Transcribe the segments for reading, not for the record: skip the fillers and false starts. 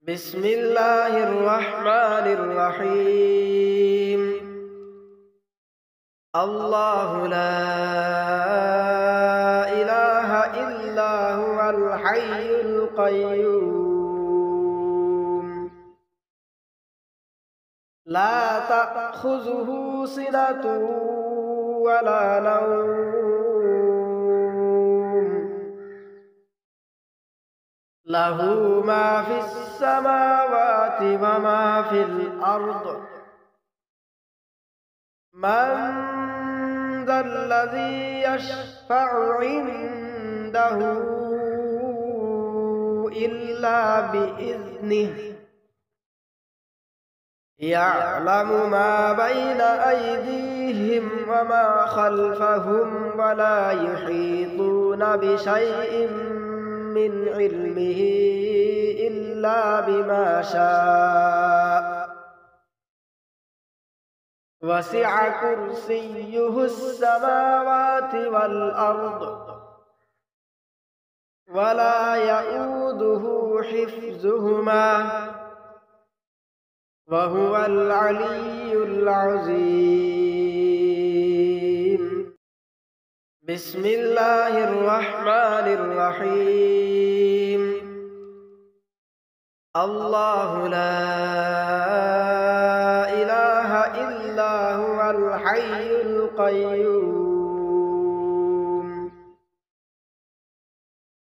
بسم الله الرحمن الرحيم. الله لا إله إلا هو الحي القيوم لا تأخذه سنة ولا نوم له ما في السماوات وما في الأرض من ذا الذي يشفع عنده إلا بإذنه يعلم ما بين أيديهم وما خلفهم ولا يحيطون بشيء من علمه إلا بما شاء وسع كرسيه السماوات والأرض ولا يؤوده حفظهما وهو العلي العظيم. بسم الله الرحمن الرحيم. الله لا إله إلا هو الحي القيوم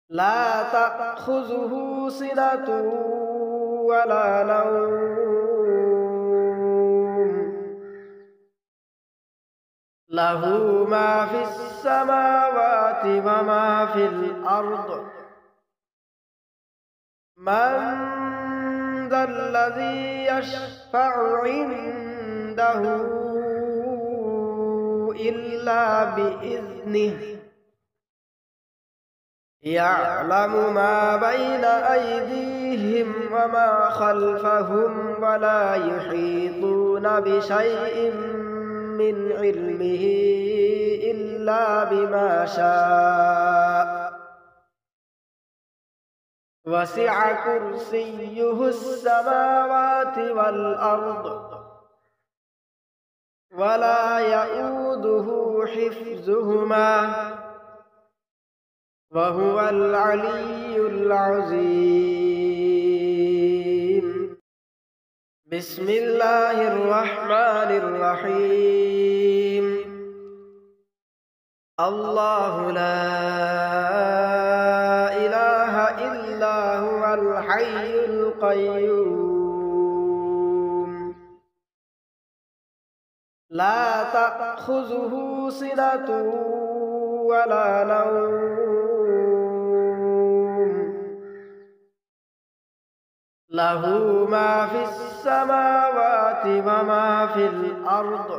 لا تأخذه سنة ولا نوم له ما في السماوات وما في الأرض من ذا الذي يشفع عنده إلا بإذنه يعلم ما بين أيديهم وما خلفهم ولا يحيطون بشيء من علمه إلا بما شاء وسع كرسيه السماوات والأرض ولا يؤوده حفظهما وهو العلي العظيم. بسم الله الرحمن الرحيم. الله لا إله إلا هو الحي القيوم لا تأخذه سنة ولا نوم له ما في السماوات وما في الأرض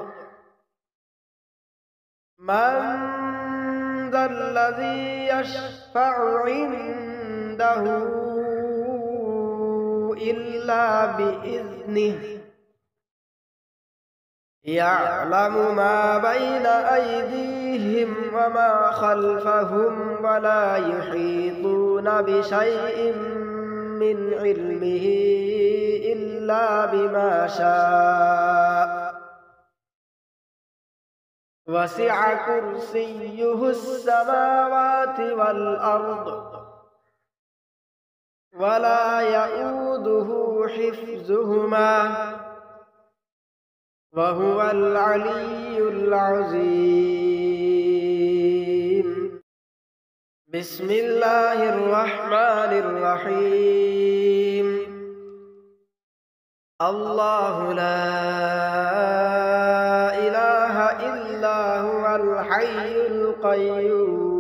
من ذا الذي يشفع عنده إلا بإذنه يعلم ما بين أيديهم وما خلفهم ولا يحيطون بشيء من علمه إلا بما شاء وسع كرسيه السماوات والأرض ولا يؤوده حفظهما وهو العلي العظيم. بسم الله الرحمن الرحيم. الله لا إله إلا هو الحي القيوم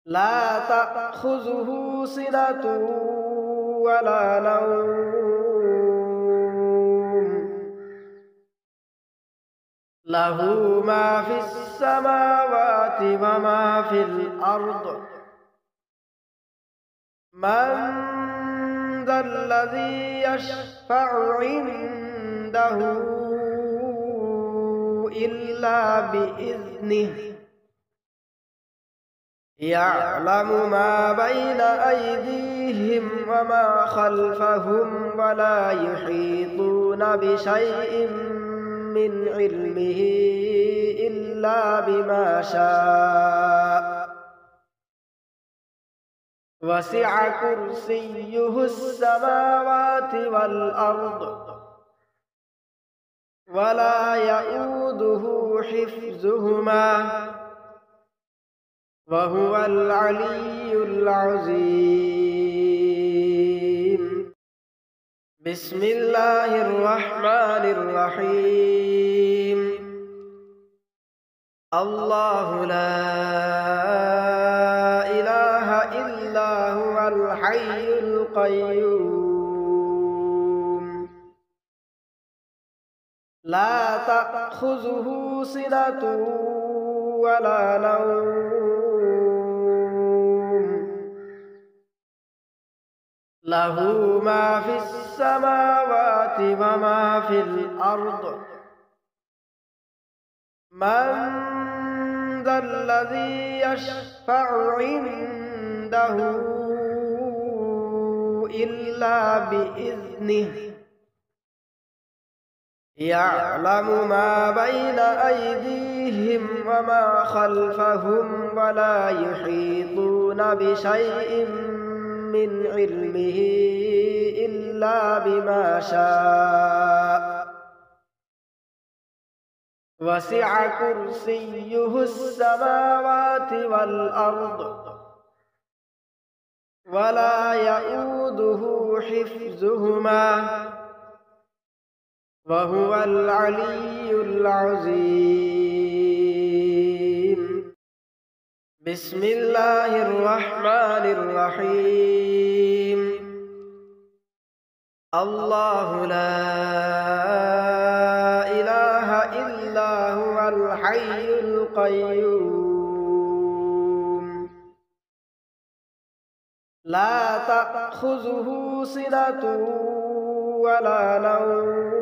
لا تأخذه سنة ولا نوم له ما في السماوات وما في الأرض من ذا الذي يشفع عنده إلا بإذنه يعلم ما بين أيديهم وما خلفهم ولا يحيطون بشيء من علمه إلا بما شاء وسع كرسيه السماوات والأرض ولا يؤوده حفظهما وهو العلي العظيم بسم الله الرحمن الرحيم الله لا إله إلا هو الحي القيوم لا تأخذه سنة ولا نوم له ما في السماوات وما في الأرض من ذا الذي يشفع عنده إلا بإذنه يعلم ما بين أيديهم وما خلفهم ولا يحيطون بشيء من علمه إلا بما شاء وسع كرسيه السماوات والأرض ولا يؤوده حفظهما وهو العلي العظيم بسم الله الرحمن الرحيم الله لا إله إلا هو الحي القيوم لا تأخذه سنة ولا نوم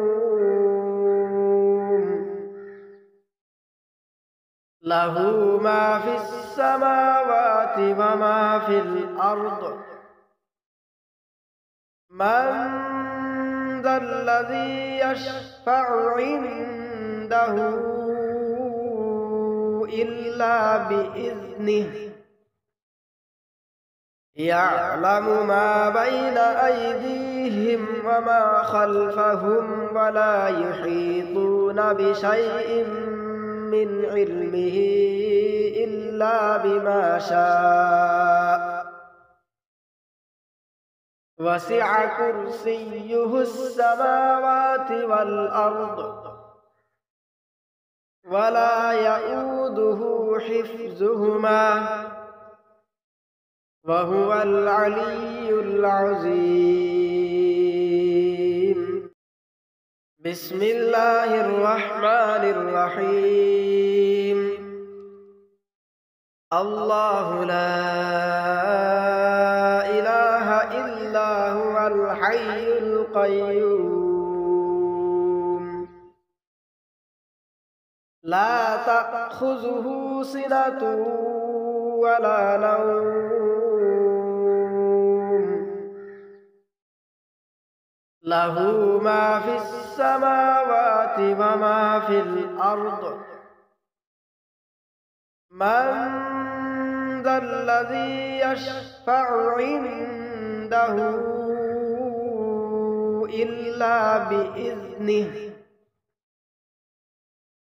له ما في السماوات وما في الأرض من ذا الذي يشفع عنده إلا بإذنه يعلم ما بين أيديهم وما خلفهم ولا يحيطون بشيء من علمه إلا بما شاء وسع كرسيه السماوات والأرض ولا يؤوده حفظهما وهو العلي العظيم بسم الله الرحمن الرحيم الله لا إله إلا هو الحي القيوم لا تأخذه سنة ولا نوم له ما في السماوات وما في الأرض من ذا الذي يشفع عنده إلا بإذنه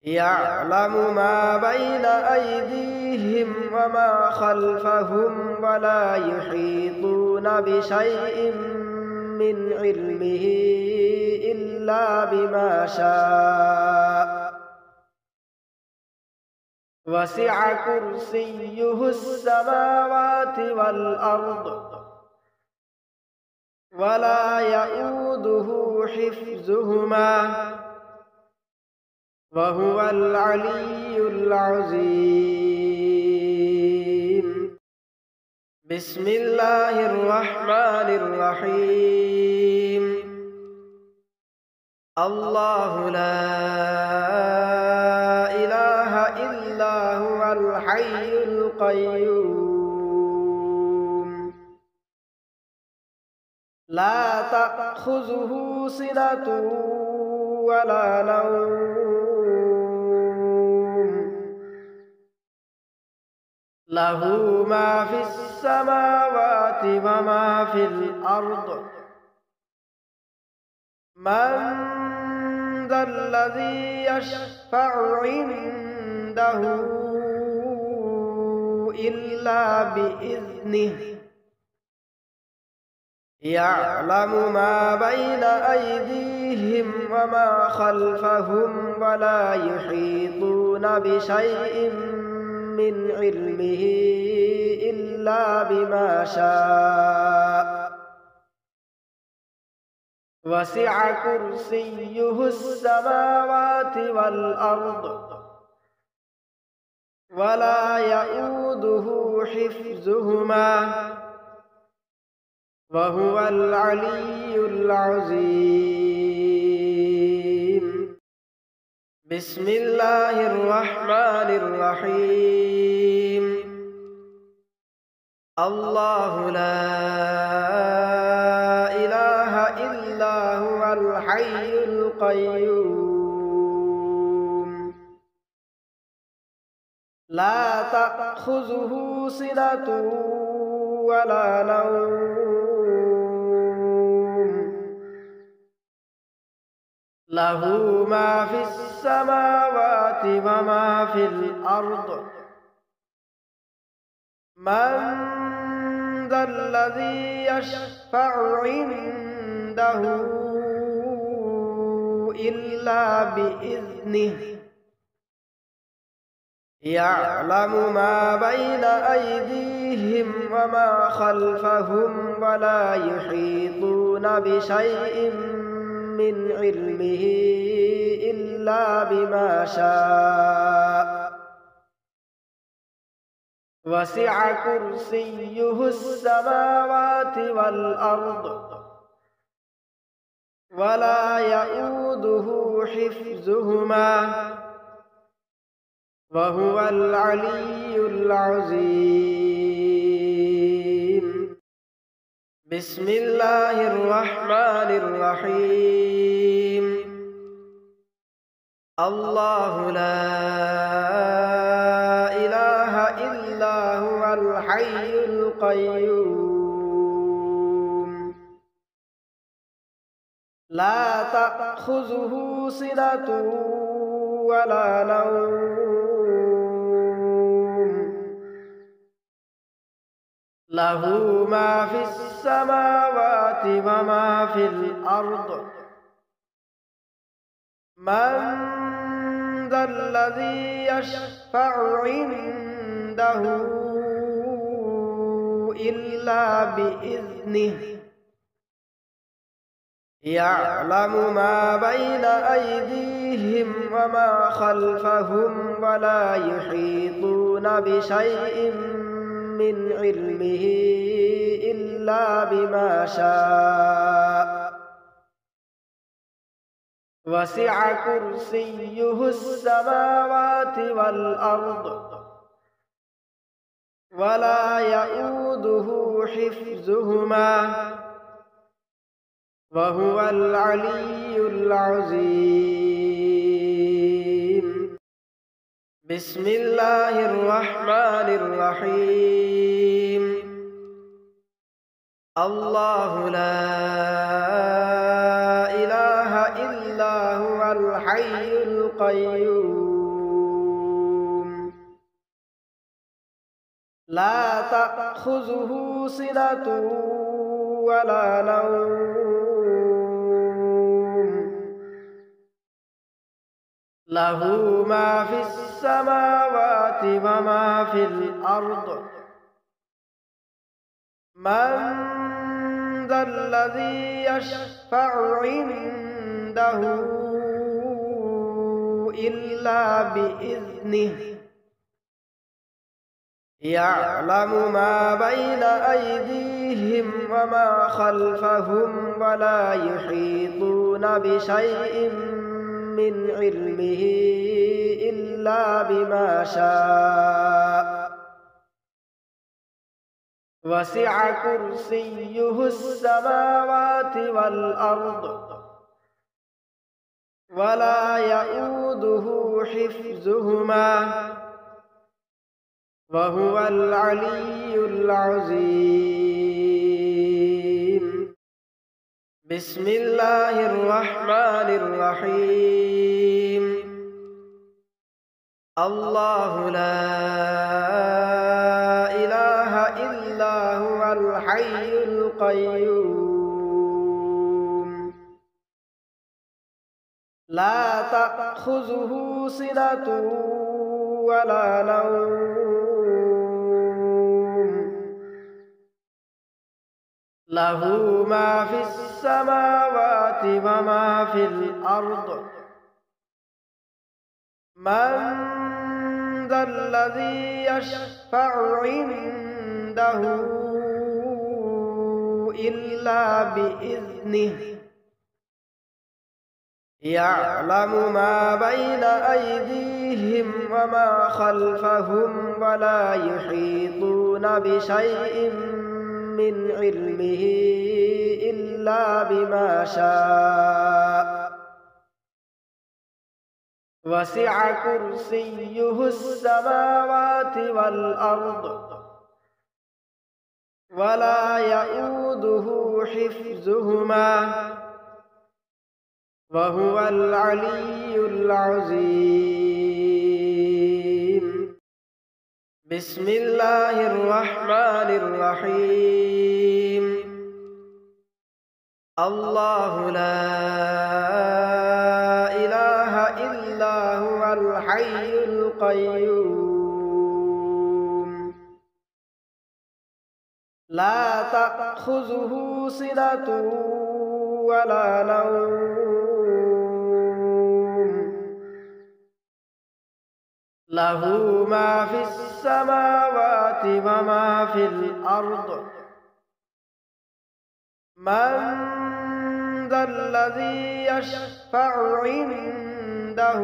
يعلم ما بين أيديهم وما خلفهم ولا يحيطون بشيء من علمه إلا بما شاء وسع كرسيه السماوات والأرض ولا يؤوده حفظهما وهو العلي العظيم بسم الله الرحمن الرحيم الله لا إله إلا هو الحي القيوم لا تأخذه سنة ولا نوم له ما في السماوات وما في الأرض من ذا الذي يشفع عنده إلا بإذنه يعلم ما بين أيديهم وما خلفهم ولا يحيطون بشيء من علمه إلا بما شاء وسع كرسيه السماوات والأرض ولا يؤوده حفظهما وهو العلي العظيم بسم الله الرحمن الرحيم الله لا إله إلا هو الحي القيوم لا تأخذه سنة ولا نوم له ما في السماوات وما في الأرض من ذا الذي يشفع عنده إلا بإذنه يعلم ما بين أيديهم وما خلفهم ولا يحيطون بشيء من علمه إلا بما شاء وسع كرسيه السماوات والأرض ولا يؤوده حفظهما وهو العلي العظيم بسم الله الرحمن الرحيم الله لا إله إلا هو الحي القيوم لا تأخذه سنة ولا نوم له ما في السماوات وما في الأرض من ذا الذي يشفع عنده إلا بإذنه يعلم ما بين أيديهم وما خلفهم ولا يحيطون بشيء من علمه إلا بما شاء وسع كرسيه السماوات والأرض ولا يؤوده حفظهما وهو العلي العظيم بسم الله الرحمن الرحيم الله لا إله إلا هو الحي القيوم لا تأخذه سنة ولا نوم له ما في السماوات وما في الأرض من ذا الذي يشفع عنده إلا بإذنه يعلم ما بين أيديهم وما خلفهم ولا يحيطون بشيء من علمه إلا بما شاء وسع كرسيه السماوات والأرض ولا يئوده حفظهما وهو العلي العظيم. بسم الله الرحمن الرحيم. الله لا إله إلا هو الحي القيوم لا تأخذه سنة ولا نوم له ما في السماوات وما في الأرض من ذا الذي يشفع عنده إلا بإذنه يعلم ما بين أيديهم وما خلفهم ولا يحيطون بشيء من علمه إلا بما شاء وسع كرسيه السماوات والأرض ولا يئوده حفظهما وهو العلي العظيم. بسم الله الرحمن الرحيم. الله لا إله إلا هو الحي القيوم لا تأخذه سنة ولا نوم له ما في السماوات وما في الأرض من ذا الذي يشفع عنده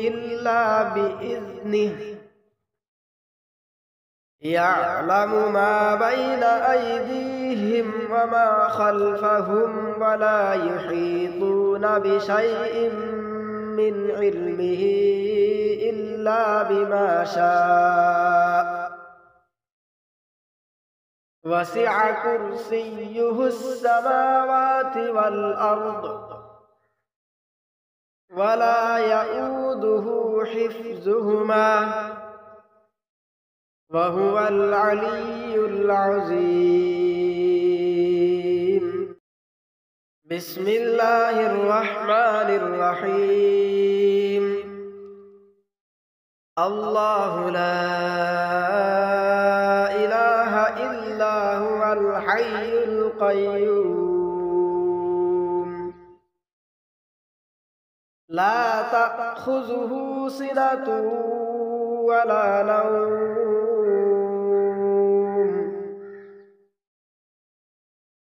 إلا بإذنه يعلم ما بين أيديهم وما خلفهم ولا يحيطون بشيء من علمه إلا بما شاء وسع كرسيه السماوات والأرض ولا يئوده حفظهما وهو العلي العظيم. بسم الله الرحمن الرحيم. الله لا إله إلا هو الحي القيوم لا تأخذه سنة ولا نوم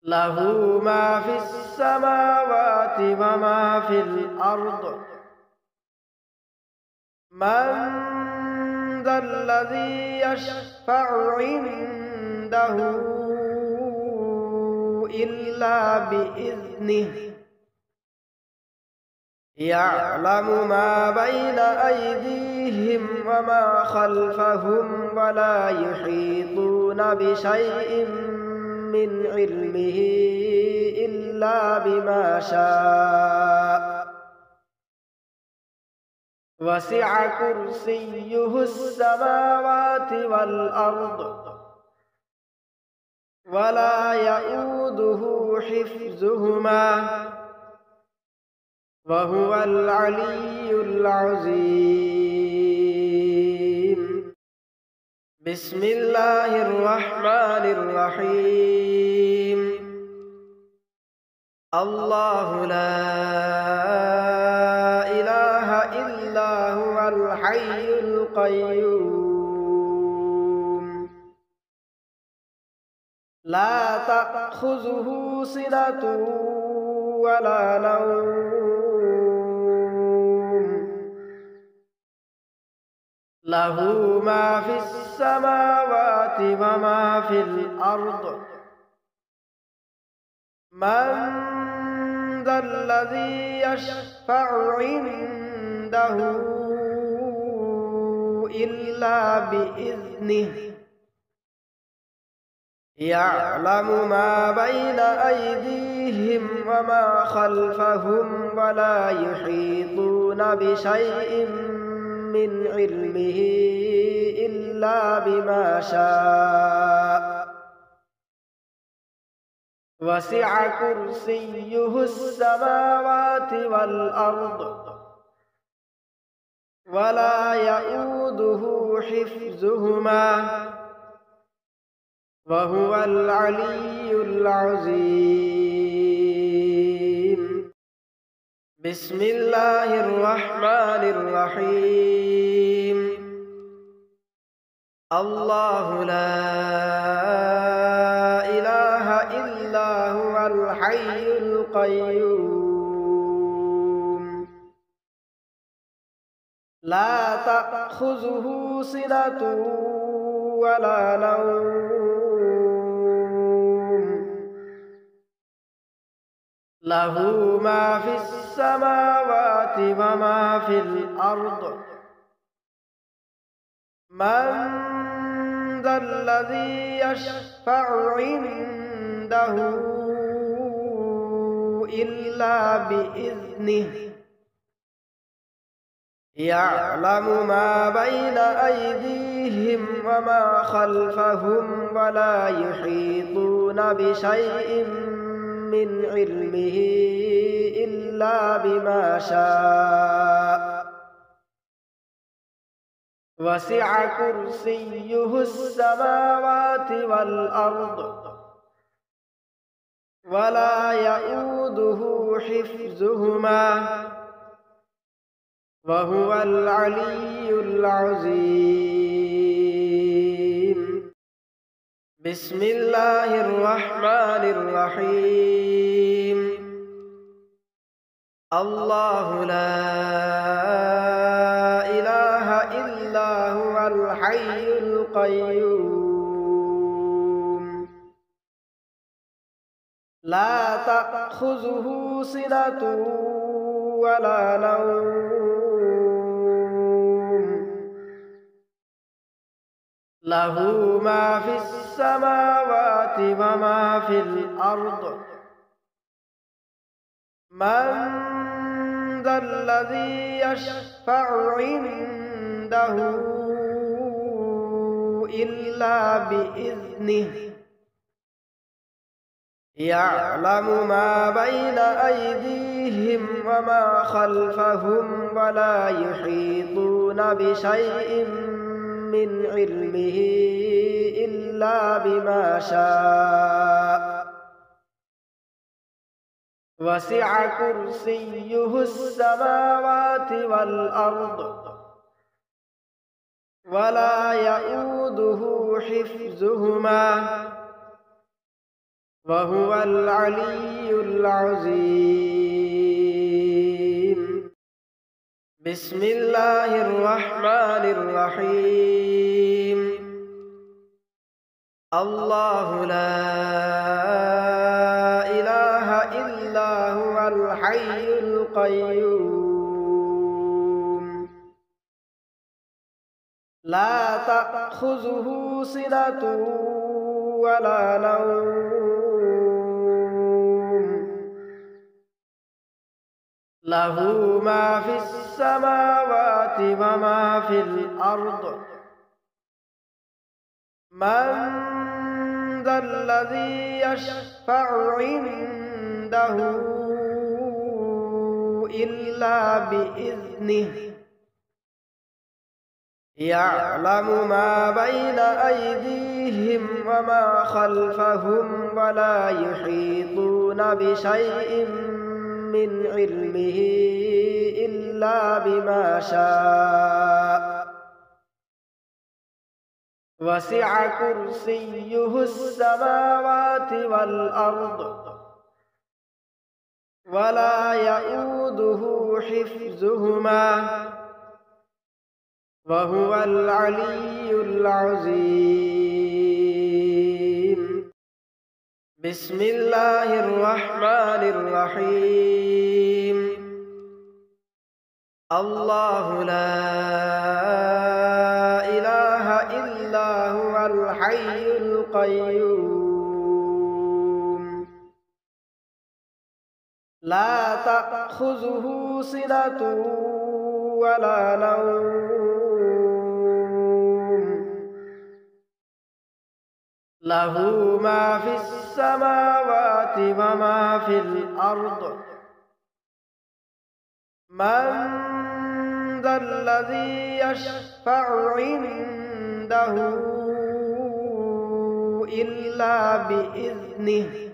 له ما في السماوات وما في الأرض من ذا الذي يشفع عنده إلا بإذنه يعلم ما بين أيديهم وما خلفهم ولا يحيطون بشيء من علمه إلا بما شاء وسع كرسيه السماوات والأرض ولا يئوده حفظهما وهو العلي العظيم. بسم الله الرحمن الرحيم. الله لا إله إلا هو الحي القيوم لا تأخذه سنة ولا نوم له ما في السماوات وما في الأرض من ذا الذي يشفع عنده إلا بإذنه يعلم ما بين أيديهم وما خلفهم ولا يحيطون بشيء من علمه إلا بما شاء وسع كرسيه السماوات والأرض ولا يؤوده حفظهما وهو العلي العظيم بسم الله الرحمن الرحيم الله لا إله إلا هو الحي القيوم لا تأخذه سنة ولا نوم له ما في السماوات وما في الأرض من ذا الذي يشفع عنده إلا بإذنه يعلم ما بين أيديهم وما خلفهم ولا يحيطون بشيء من علمه إلا بما شاء وسع كرسيه السماوات والأرض ولا يؤوده حفظهما وهو العلي العظيم بسم الله الرحمن الرحيم الله لا إله إلا هو الحي القيوم لا تأخذه سنة ولا نوم له ما في السماوات وما في الأرض من ذا الذي يشفع عنده إلا بإذنه يعلم ما بين أيديهم وما خلفهم ولا يحيطون بشيء من علمه إلا بما شاء وسع كرسيه السماوات والأرض ولا يؤوده حفظهما وهو العلي العظيم بسم الله الرحمن الرحيم الله لا إله إلا هو الحي القيوم لا تأخذه سنة ولا نوم له ما في السماوات وما في الأرض من ذا الذي يشفع عنده إلا بإذنه يعلم ما بين أيديهم وما خلفهم ولا يحيطون بشيء من علمه إلا بما شاء وسع كرسيه السماوات والأرض ولا يؤوده حفظهما وهو العلي العظيم. بسم الله الرحمن الرحيم. الله لا إله إلا هو الحي القيوم لا تأخذه سنة ولا نوم له ما في السماوات وما في الأرض من ذا الذي يشفع عنده إلا بإذنه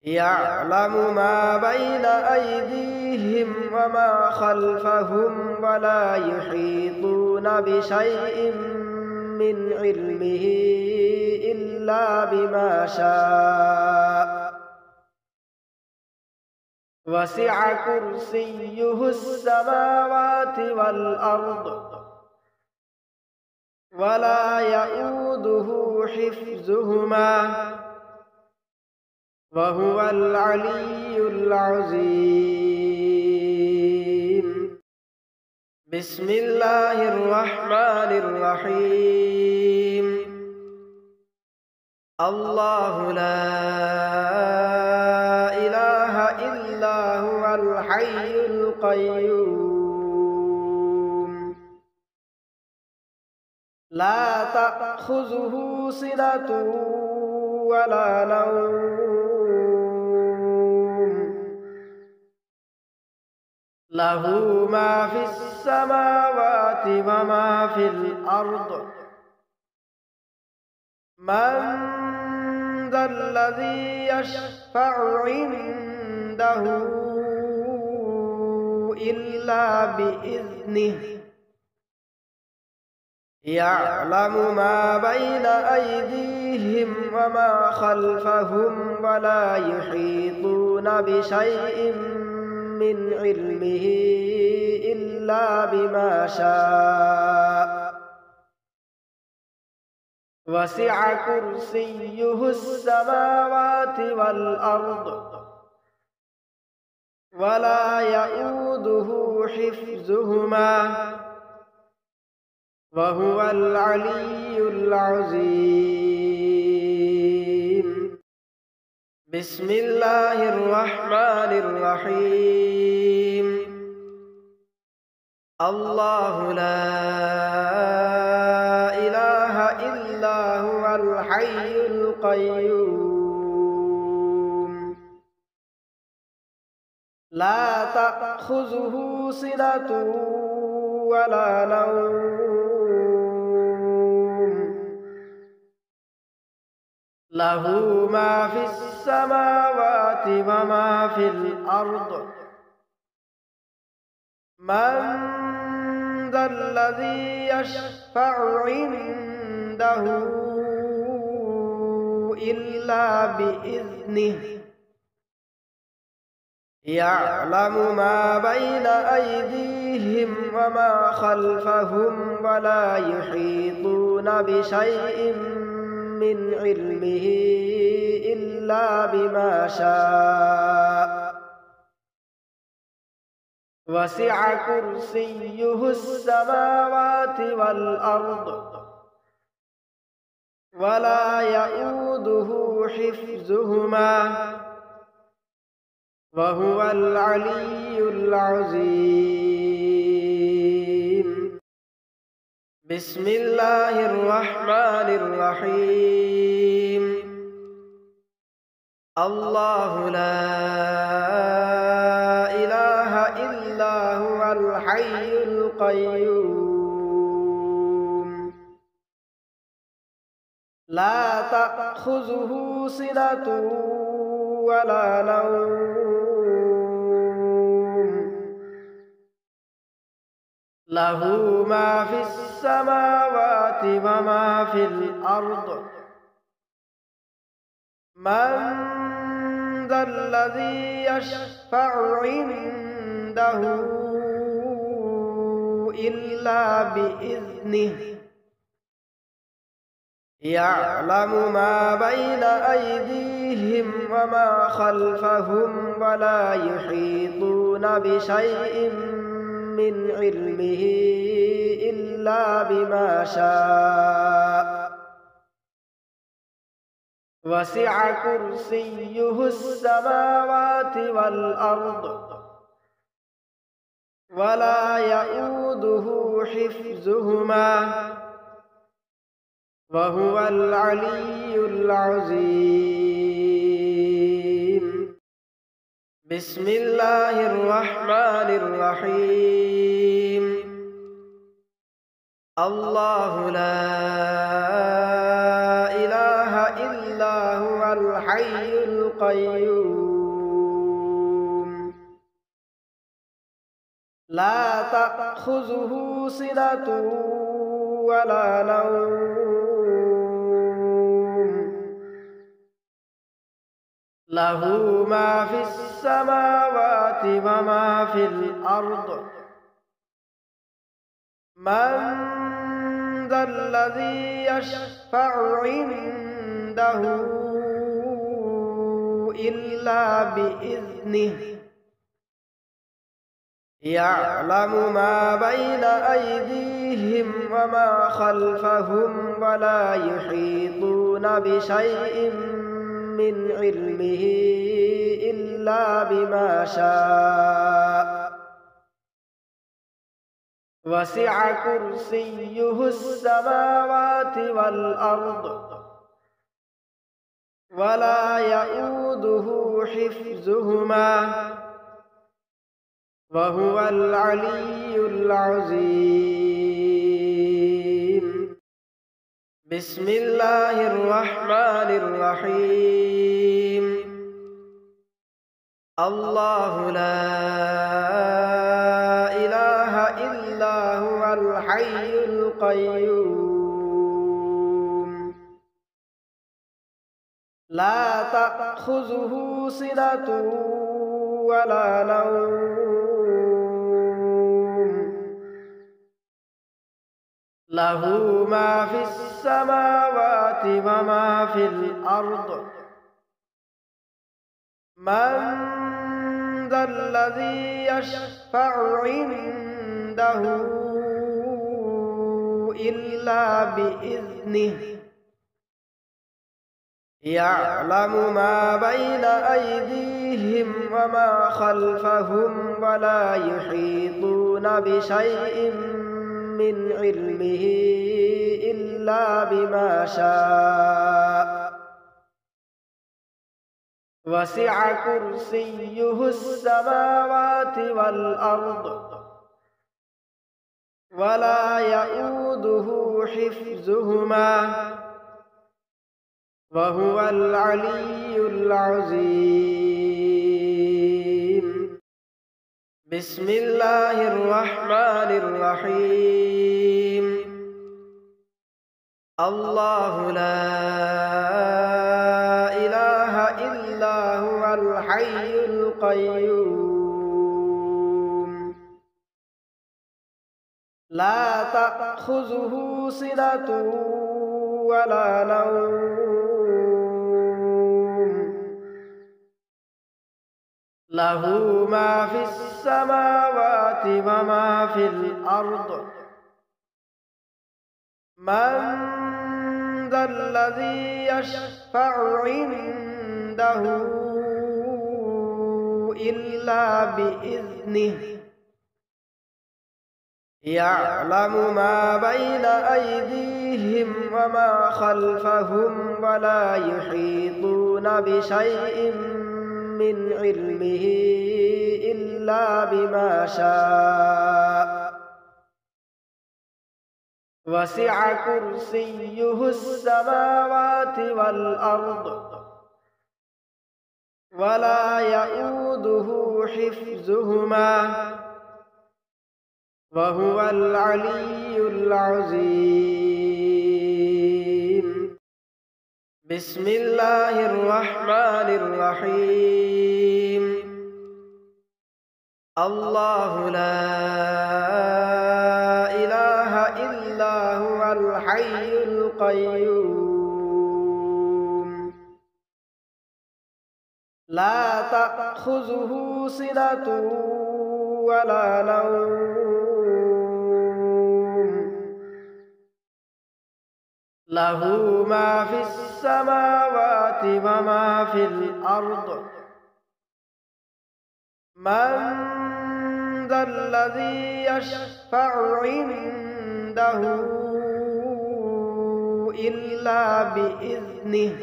يعلم ما بين أيديهم وما خلفهم ولا يحيطون بشيء من علمه إلا بما شاء وسع كرسيه السماوات والأرض ولا يئوده حفظهما وهو العلي العظيم. بسم الله الرحمن الرحيم. الله لا إله إلا هو الحي القيوم لا تأخذه سنة ولا نوم له ما في السماوات وما في الأرض من ذا الذي يشفع عنده إلا بإذنه يعلم ما بين أيديهم وما خلفهم ولا يحيطون بشيء من علمه إلا بما شاء وسع كرسيه السماوات والأرض ولا يئوده حفظهما وهو العلي العظيم. بسم الله الرحمن الرحيم. الله لا إله إلا هو الحي القيوم لا تأخذه سنة ولا نوم له ما في السماوات وما في الأرض من ذا الذي يشفع عنده إلا بإذنه يعلم ما بين أيديهم وما خلفهم ولا يحيطون بشيء من علمه إلا بما شاء وسع كرسيه السماوات والأرض ولا يئوده حفظهما وهو العلي العظيم. بسم الله الرحمن الرحيم. الله لا إله إلا هو الحي القيوم لا تأخذه سنة ولا نوم له ما في السماوات وما في الأرض من ذا الذي يشفع عنده إلا بإذنه يعلم ما بين أيديهم وما خلفهم ولا يحيطون بشيء من علمه إلا بما شاء وسع كرسيه السماوات والأرض ولا يؤوده حفظهما وهو العلي العظيم بسم الله الرحمن الرحيم الله لا إله إلا هو الحي القيوم لا تأخذه سنة ولا نوم له ما في السماوات وما في الأرض من ذا الذي يشفع عنده إلا بإذنه يعلم ما بين أيديهم وما خلفهم ولا يحيطون بشيء من علمه إلا بما شاء وسع كرسيه السماوات والأرض ولا يؤوده حفظهما وهو العلي العظيم بسم الله الرحمن الرحيم الله لا إله إلا هو الحي القيوم لا تأخذه سنة ولا نوم له ما في السماوات وما في الأرض من ذا الذي يشفع عنده إلا بإذنه يعلم ما بين أيديهم وما خلفهم ولا يحيطون بشيء من علمه إلا بما شاء وسع كرسيه السماوات والأرض ولا يؤوده حفظهما وهو العلي العظيم بسم الله الرحمن الرحيم الله لا إله إلا هو الحي القيوم لا تأخذه سنة ولا نوم له ما في السماوات وما في الأرض من ذا الذي يشفع عنده إلا بإذنه يعلم ما بين أيديهم وما خلفهم ولا يحيطون بشيء من علمه إلا بما شاء وسع كرسيه السماوات والأرض ولا يؤوده حفظهما وهو العلي العظيم بسم الله الرحمن الرحيم الله لا القيوم لا تأخذه سنة ولا نوم له ما في السماوات وما في الأرض من ذا الذي يشفع عنده إلا بإذنه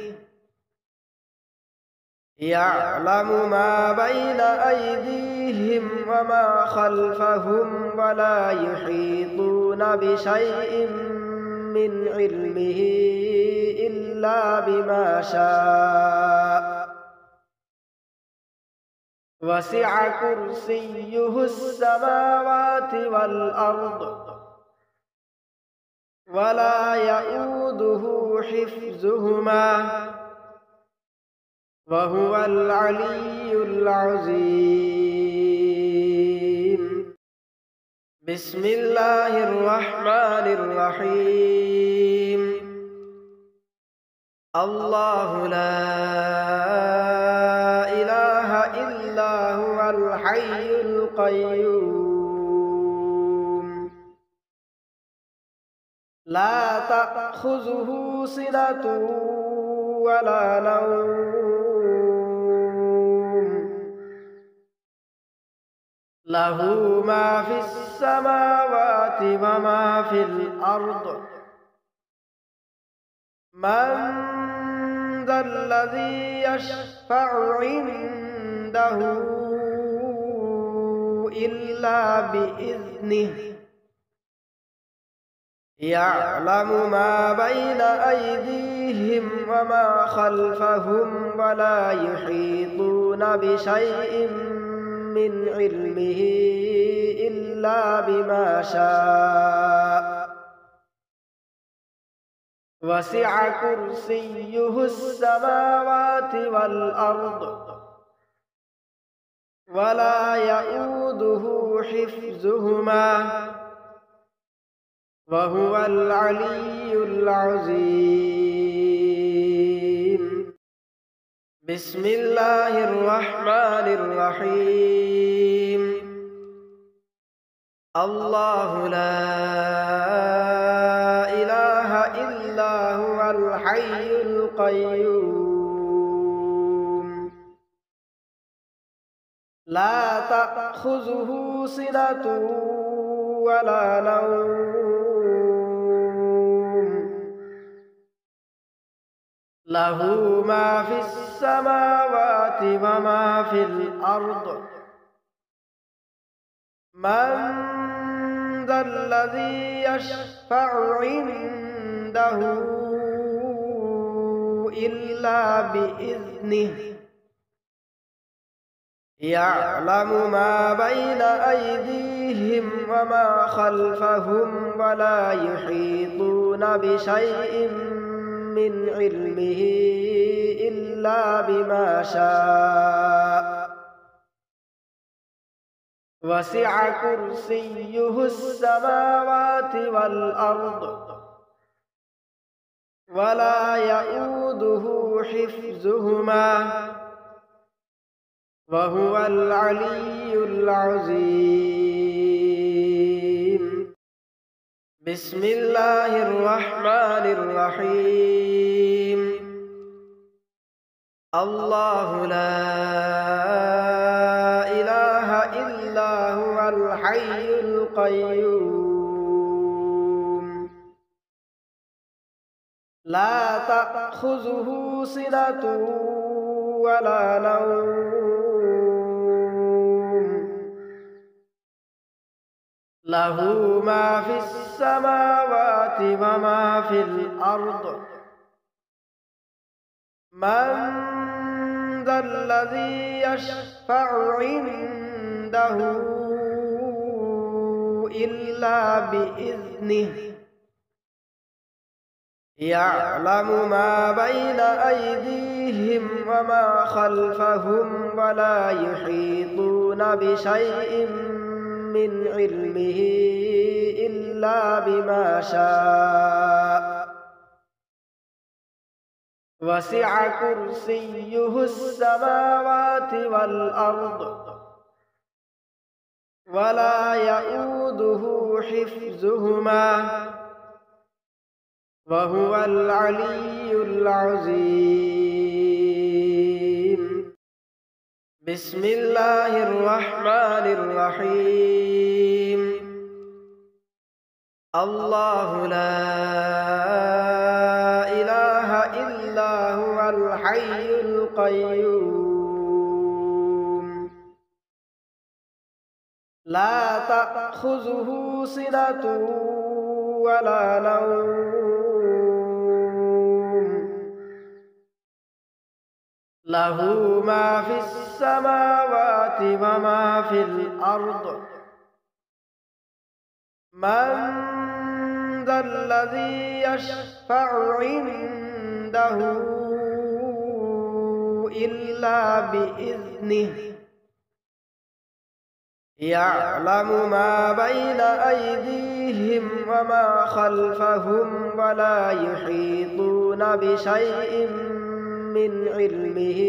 يعلم ما بين أيديهم وما خلفهم ولا يحيطون بشيء من علمه إلا بما شاء وسع كرسيه السماوات والأرض ولا يئوده حفظهما وهو العلي العظيم بسم الله الرحمن الرحيم الله لا إله إلا هو الحي القيوم لا تأخذه سنة ولا نوم له ما في السماوات وما في الأرض من ذا الذي يشفع عنده إلا بإذنه يعلم ما بين أيديهم وما خلفهم ولا يحيطون بشيء من علمه إلا بما شاء وسع كرسيه السماوات والأرض ولا يئوده حفظهما وهو العلي العظيم بسم الله الرحمن الرحيم الله لا إله إلا هو الحي القيوم لا تأخذه سنة ولا نوم له ما في السماوات وما في الأرض من ذا الذي يشفع عنده إلا بإذنه يعلم ما بين أيديهم وما خلفهم ولا يحيطون بشيء من علمه إلا بما شاء وسع كرسيه السماوات والأرض ولا يئوده حفظهما وهو العلي العظيم بسم الله الرحمن الرحيم الله لا إله إلا هو الحي القيوم لا تأخذه سنة ولا نوم له ما في السماوات وما في الأرض من ذا الذي يشفع عنده إلا بإذنه يعلم ما بين أيديهم وما خلفهم ولا يحيطون بشيء من علمه إلا بما شاء وسع كرسيه السماوات والأرض ولا يئوده حفظهما وهو العلي العظيم. بسم الله الرحمن الرحيم. الله لا إله إلا هو الحي القيوم لا تأخذه سنة ولا نوم له ما في السماوات وما في الأرض من ذا الذي يشفع عنده إلا بإذنه يعلم ما بين أيديهم وما خلفهم ولا يحيطون بشيء من علمه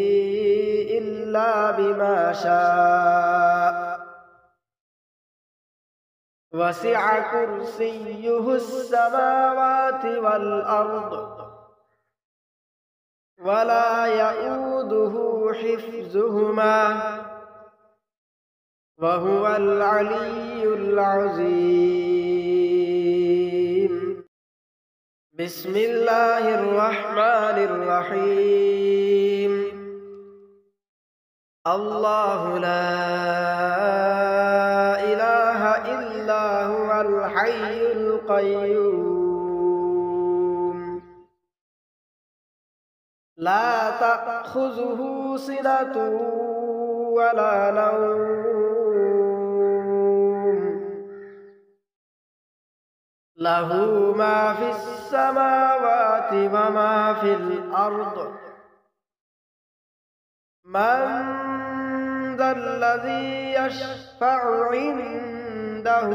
إلا بما شاء وسع كرسيه السماوات والأرض ولا يئوده حفظهما وهو العلي العظيم. بسم الله الرحمن الرحيم. الله لا إله إلا هو الحي القيوم لا تأخذه سنة ولا نوم له ما في السماوات وما في الأرض من ذا الذي يشفع عنده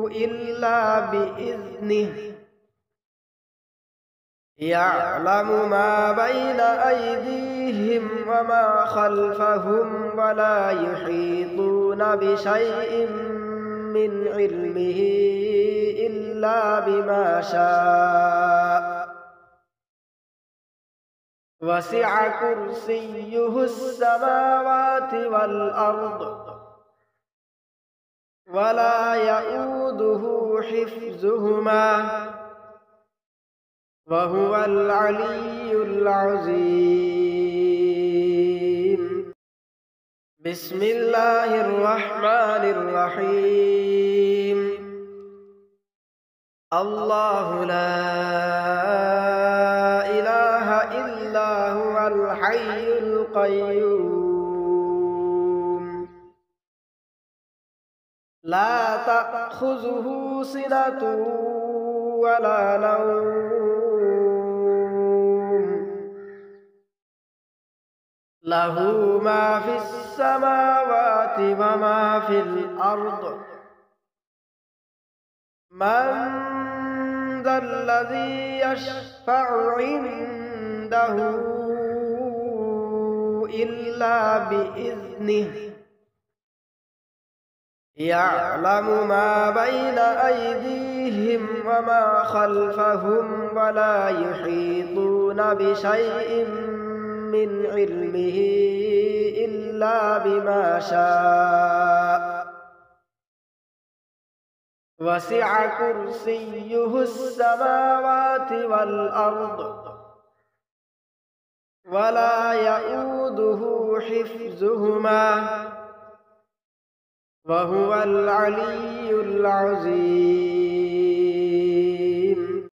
إلا بإذنه يعلم ما بين أيديهم وما خلفهم ولا يحيطون بشيء من علمه إلا بما شاء وسع كرسيه السماوات والأرض ولا يئوده حفظهما وهو العلي العظيم. بسم الله الرحمن الرحيم. الله لا إله إلا هو الحي القيوم لا تأخذه سنة ولا نوم له ما في السماوات وما في الأرض من ذا الذي يشفع عنده إلا بإذنه يعلم ما بين أيديهم وما خلفهم ولا يحيطون بشيء من علمه إلا بما شاء وسع كرسيه السماوات والأرض ولا يئوده حفظهما وهو العلي العظيم.